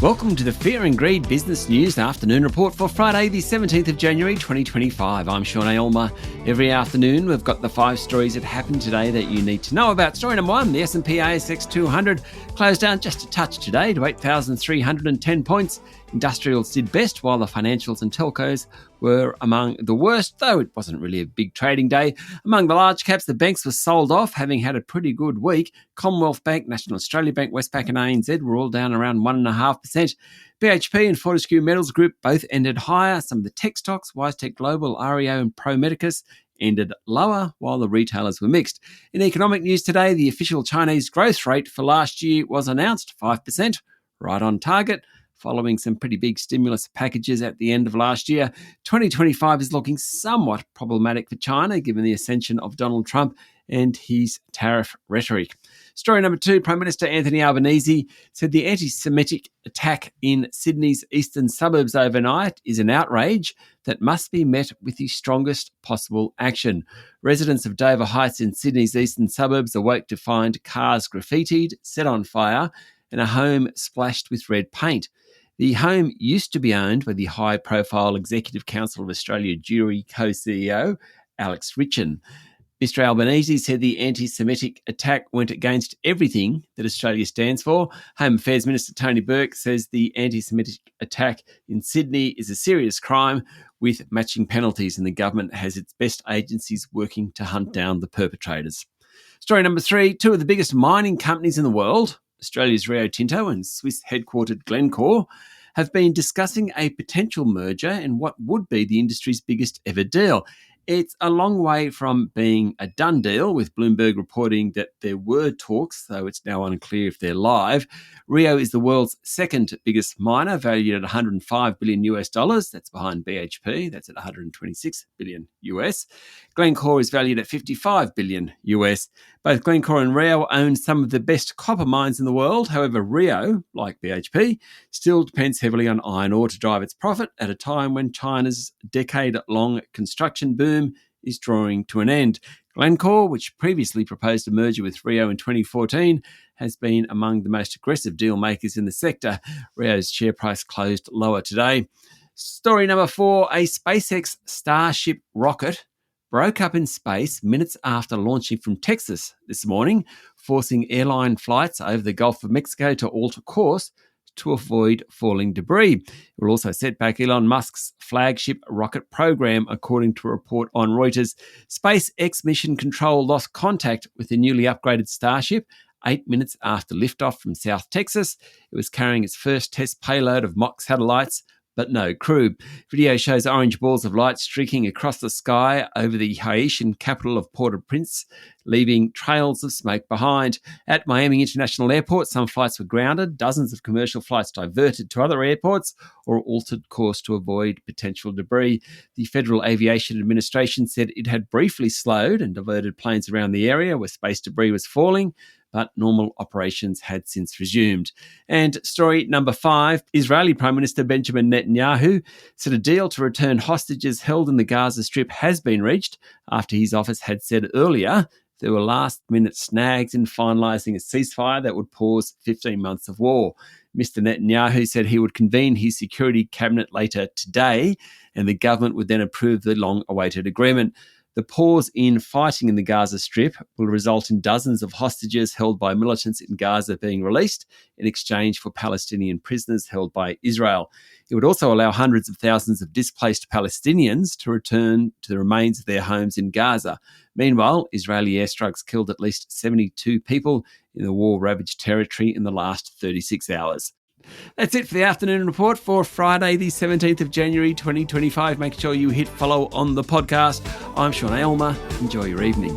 Welcome to the Fear and Greed Business News Afternoon Report for Friday, the 17th of January, 2025. I'm Sean Aylmer. Every afternoon, we've got the 5 stories that happened today that you need to know about. Story number 1, the S&P ASX 200 closed down just a touch today to 8,310 points. Industrials did best, while the financials and telcos were among the worst, though it wasn't really a big trading day. Among the large caps, the banks were sold off, having had a pretty good week. Commonwealth Bank, National Australia Bank, Westpac and ANZ were all down around 1.5%. BHP and Fortescue Metals Group both ended higher. Some of the tech stocks, WiseTech Global, REO and Pro Medicus, ended lower, while the retailers were mixed. In economic news today, the official Chinese growth rate for last year was announced, 5%, right on target. Following some pretty big stimulus packages at the end of last year, 2025 is looking somewhat problematic for China, given the ascension of Donald Trump and his tariff rhetoric. Story number 2, Prime Minister Anthony Albanese said the anti-Semitic attack in Sydney's eastern suburbs overnight is an outrage that must be met with the strongest possible action. Residents of Dover Heights in Sydney's eastern suburbs awoke to find cars graffitied, set on fire, and a home splashed with red paint. The home used to be owned by the high-profile Executive Council of Australia jury co-CEO, Alex Richan. Mr Albanese said the anti-Semitic attack went against everything that Australia stands for. Home Affairs Minister Tony Burke says the anti-Semitic attack in Sydney is a serious crime with matching penalties, and the government has its best agencies working to hunt down the perpetrators. Story number 3, 2 of the biggest mining companies in the world, Australia's Rio Tinto and Swiss-headquartered Glencore, have been discussing a potential merger in what would be the industry's biggest ever deal. It's a long way from being a done deal, with Bloomberg reporting that there were talks, though it's now unclear if they're live. Rio is the world's second biggest miner, valued at $105 billion US. That's behind BHP. That's at $126 billion US. Glencore is valued at $55 billion US. Both Glencore and Rio own some of the best copper mines in the world. However, Rio, like BHP, still depends heavily on iron ore to drive its profit at a time when China's decade-long construction boom is drawing to an end. Glencore, which previously proposed a merger with Rio in 2014, has been among the most aggressive deal makers in the sector. Rio's share price closed lower today. Story number 4, a SpaceX Starship rocket broke up in space minutes after launching from Texas this morning, forcing airline flights over the Gulf of Mexico to alter course to avoid falling debris. It will also set back Elon Musk's flagship rocket program, according to a report on Reuters. SpaceX Mission Control lost contact with the newly upgraded Starship 8 minutes after liftoff from South Texas. It was carrying its first test payload of mock satellites, but no crew. Video shows orange balls of light streaking across the sky over the Haitian capital of Port-au-Prince, leaving trails of smoke behind. At Miami International Airport, some flights were grounded, dozens of commercial flights diverted to other airports or altered course to avoid potential debris. The Federal Aviation Administration said it had briefly slowed and diverted planes around the area where space debris was falling, but normal operations had since resumed. And story number 5, Israeli Prime Minister Benjamin Netanyahu said a deal to return hostages held in the Gaza Strip has been reached after his office had said earlier there were last-minute snags in finalising a ceasefire that would pause 15 months of war. Mr Netanyahu said he would convene his security cabinet later today, and the government would then approve the long-awaited agreement. The pause in fighting in the Gaza Strip will result in dozens of hostages held by militants in Gaza being released in exchange for Palestinian prisoners held by Israel. It would also allow hundreds of thousands of displaced Palestinians to return to the remains of their homes in Gaza. Meanwhile, Israeli airstrikes killed at least 72 people in the war-ravaged territory in the last 36 hours. That's it for the afternoon report for Friday, the 17th of January, 2025. Make sure you hit follow on the podcast. I'm Sean Aylmer. Enjoy your evening.